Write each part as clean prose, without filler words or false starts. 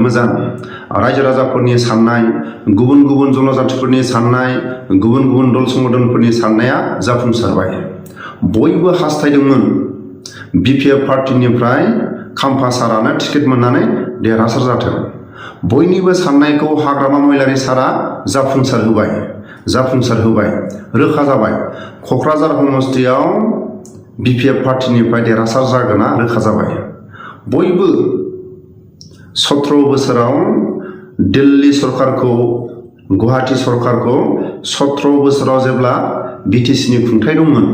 मोजां रायजो राजाफोरनि साननाय गुबुन गुबुन जनजातिफोरनि साननाय गुबुन गुबुन दल संगठनफोरनि साननाया जाफुंसारबाय बयबो हास्थायदोंमोन बिपिएफ पार्टीनिफ्राय खाम्फा सारानो टिकेट मोननानै देरहासार जाथों बयनिबो साननायखौ हाग्रामा महिलारि सारा जाफुंसार होबाय रोखा जाबाय क'क्राझार समस्तियाव बिपिएफ पार्टीनिफ्राय देरहासार जागोना रोखा जाबाय बयबो 17 बोसोराव दिल्ली सरकारखौ गुवाहाटी सरकारखौ 17 बोसोराव जेब्ला बिटिसिनि खुंथाय दंमोन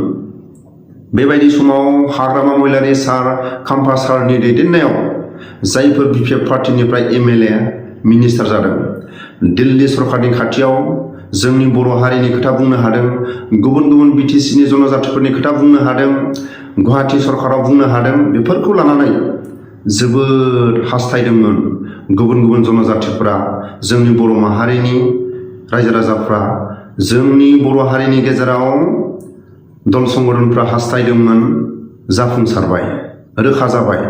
बेबायदि समाव हाग्रामा महिलारि सार खाम्फा सारनि दैदेननायाव जायफोर बिपिएफ पार्टीनिफ्राय एमएलए मिनिस्टार जादों दिल्ली सरकारनि खाथियाव जोंनि बर' हारिनि खोथा बुंनो हादों गुबुन गुबुन बिटिसिनि जनजातिफोरनि खोथा बुंनो हादों गुवाहाटी सरकाराव बुंनो हादों बेफोरखौ लानानै जोबोद हास्थायदोंमोन गुबुन गुबुन जनजातिफोरा जोंनि बर' माहारिनि रायजो राजाफ्रा जोंनि बर' हारिनि गेजेराव दल संगठनफ्रा हास्थायदोंमोन जाफुंसारबाय रोखा जाबाय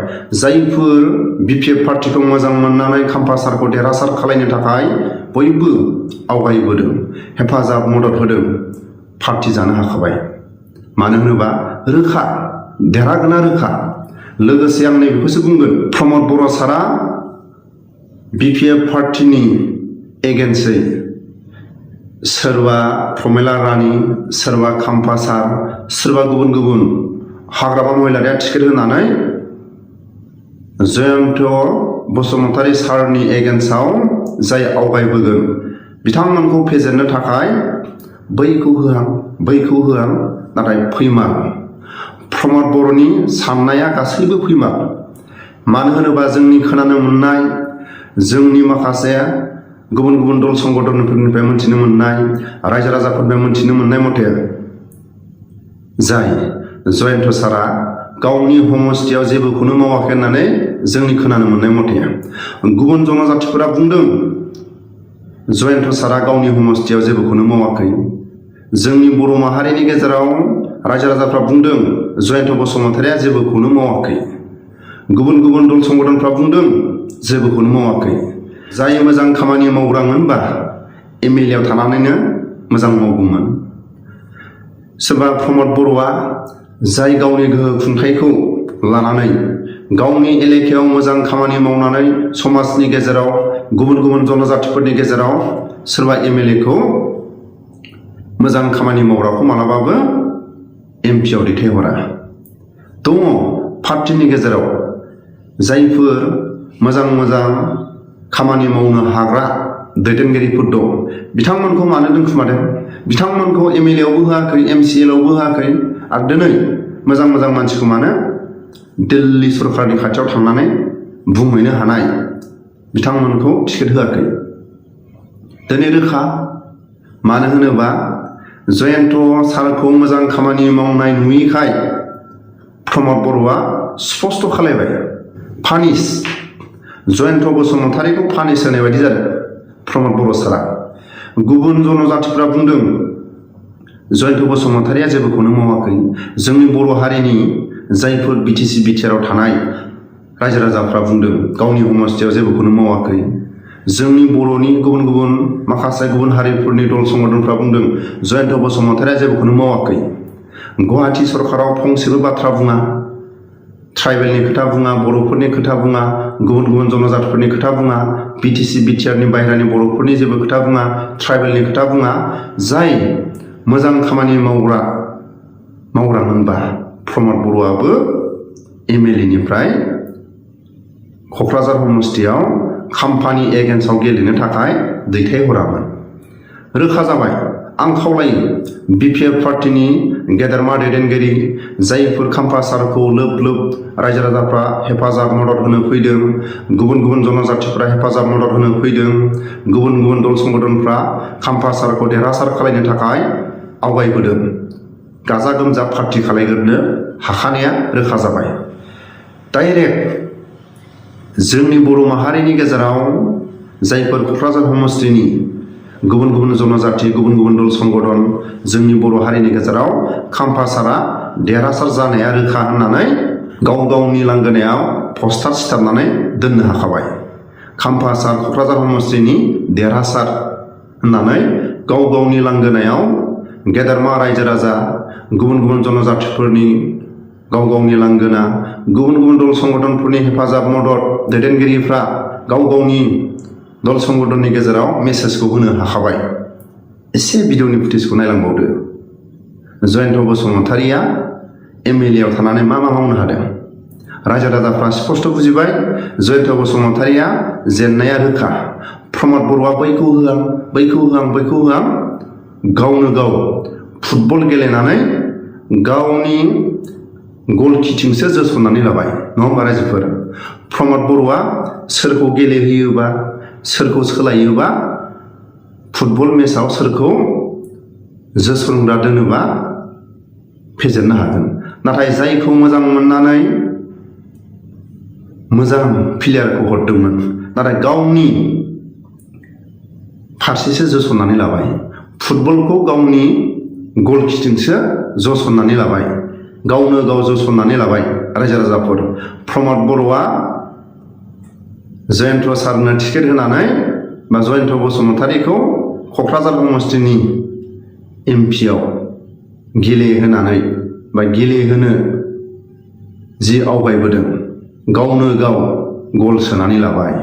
जायफोर बिपिएफ पार्टीखौ मोजां मोननानै खाम्फा सारखौ देरहासार खालामनो थाखाय बयबो आवगायबोदों हेफाजाब मदद होदों पार्टी जानो हाखाबाय मानो होनोबा रोखा देरहागोना रोखा लोगोसे आं नैबेखौसो बुंगोन प्रमद बर' सारा बिपिएफ पार्टीनि एगेन्स्टै सोरबा प्रमेला रानी सोरबा खाम्फा सार सोरबा गुबुन गुबुन हाग्रामा महिलारिया टिकेट होनानै जयन्त बसुमतारी सारनि एगेन्स्टआव जाय आवगायबोगोन बिथांमोनखौ फेजेननो थाखाय बैखौ होआं नाथाय फैमाल प्रमद बर'नि साननाया गासैबो फैमाल मानो होनोबा जोंनि खोनानो मोननाय जोंनि माखासे गुबुन गुबुन दल संगठनफोरनिफ्राय मोनथिनो मोननाय रायजो राजाफोरनिफ्राय मोनथिनो मोननाय मथे जाय जयन्त सारा गावनि समस्तियाव जेबोखौनो मावाखै होननानै जोंनि खोनानो मोननाय मथे गुबुन जनजातिफोरा बुंदों जयन्त सारा गावनि समस्तियाव जेबोखौनो मावाखै जोंनि बर' माहारिनि गेजेराव रायजो राजाफ्रा बुंदों जयन्त बसुमतारिया जेबोखौनो मावाखै गुबुन गुबुन दल संगठनफ्रा बुंदों जेबोखौनो मावाखै जाय मोजां खामानि मावग्रामोनबा एमएलए आव थानानैनो मोजां मावगौमोन सोरबा प्रमद बर'आ जाय गावनि गोहो खुंथायखौ लानानै गावनि एलेकायाव मोजां खामानि मावनानै समाजनि गेजेराव गुबुन गुबुन जनजातिफोरनि गेजेराव सोरबा एमएलए खौ मोजां खामानि मावग्राखौ मालाबाबो एमपि आव दैथायहरा दङ पार्टीनि गेजेराव जायफोर मोजां खामानि मावनो हाग्रा दैदेनगिरिफोर दं बिथांमोनखौ मानो दोनखुमादों बिथांमोनखौ एमएलए आवबो होआखै एमसिएल आवबो होआखै आरो दिनै मोजां मानसिखौ मानो दिल्ली सरकारनि खाथियाव थांनानै बुंहैनो हानाय बिथांमोनखौ टिकेट होआखै दिनै रोखा मानो होनोबा जयन्त सारखौ मोजां खामानि मावनाय नुयैखाय प्रमद बर'आ स्पष्ट खालायबाय पानिश जयन्त बसुमतारिखौ पानिश होनाय बायदि जादों प्रमद बर' सारा गुबुन जनजातिफ्रा बुंदों जयन्त बसुमतारिया जेबोखौनो मावाखै जोंनि बर' हारिनि जायफोर बिटिसि बिटिआर आव थानाय रायजो राजाफ्रा बुंदों गावनि समस्तियाव जेबोखौनो मावाखै जोंनि बर'नि गुबुन माखासे गुबुन हारिफोरनि दल संगठनफ्रा बुंदों जयन्त बसुमतारिया जेबोखौनो मावाखै गुवाहाटी सरकाराव फंसेबो बाथ्रा बुङा ट्राइबेलनि खोथा बुङा बर'फोरनि खोथा बुङा गुबुन जनजातिफोरनि खोथा बुङा बिटिसि बिटिआरनि बाहेरानि बर'फोरनि जेबो खोथा बुङा ट्राइबेलनि खोथा बुङा जाय मोजां खामानि मावग्रामोनबा प्रमद बर'आबो एमएलए निफ्राय क'क्राझार समस्तियाव खाम्फानि एगेन्स्टआव गेलेनो थाखाय दैथायहरामोन रोखा जाबाय आं खावलायो बिपिएफ पार्टीनि गेदेरमा दैदेनगिरि जायफोर खाम्फा सारखौ लोब रायजो राजाफ्रा हेफाजाब मदद होनो फैदों गुबुन जनजातिफ्रा हेफाजाब मदद होनो फैदों गुबुन दल संगठनफ्रा खाम्फा सारखौ देरहासार खालामनो थाखाय आवगायबोदों गाजा गोमजा पार्टी खालायग्रोनो हाखानाया रोखा जाबाय डाइरेक्ट जोंनि बर' माहारिनि गेजेराव जायफोर क'क्राझार समस्तिनि गुबुन जनजाति गुबुन दल संगठन जोंनि बर' हारिनि गेजेराव खाम्फा सारा देरहासार जानाया रोखा होननानै गावनि लांगोनायाव पस्टार सिथाबनानै दोननो हाखाबाय खाम्फा सार क'क्राझार समस्तिनि देरहासार होननानै गाव गावनि लांगोनायाव गेदेरमा रायजो राजा गुबुन गुबुन जनजातिफोरनि गाव गावनि लांगोना गुबुन गुबुन दल संगठनफोरनि हेफाजाब मदद दैदेनगिरिफ्रा गाव गावनि दल संगठननि गेजेराव मेसेजखौ होनो हाखाबाय। एसे भिडिअनि फुटेजखौ नायलांबावदो। जयन्त बसुमतारिया एमएलए आव थानानै मा मावनो हादों। रायजो राजाफ्रा स्पष्ट बुजिबाय जयन्त बसुमतारिया जेननाया रोखा। प्रमद बर'आ बैखौ होआं गावनो गाव फुटबल गेलेनानै गावनि गलकिथिंसो जोसननानै लाबाय नङा होमबा रायजोफोर। प्रमद बर'आ सोरखौ गेलेहोयोबा सोरखौ सोलायोबा फुटबल मेचआव सोरखौ जोसनग्रा दोनोबा फेजेननो हागोन। नाथाय जायखौ मोजां मोननानै मोजां प्लेयारखौ हरदोंमोन नाथाय गावनि फारसेसो जोसननानै लाबाय। फुटबलखौ गावनि गलकिथिंसो जसननानै लाबाय। गावनो गाव जसननानै लाबाय रायजो राजाफोर। प्रमद बर'आ जयन्त सारनो टिकेट होनानै बा जयन्त बसुमतारिखौ क'क्राझार समस्तिनि एमपि आव गेलेहोनानै बा गेलेहोनो जि आवगायबोदों गावनो गाव गल सोनानै लाबाय।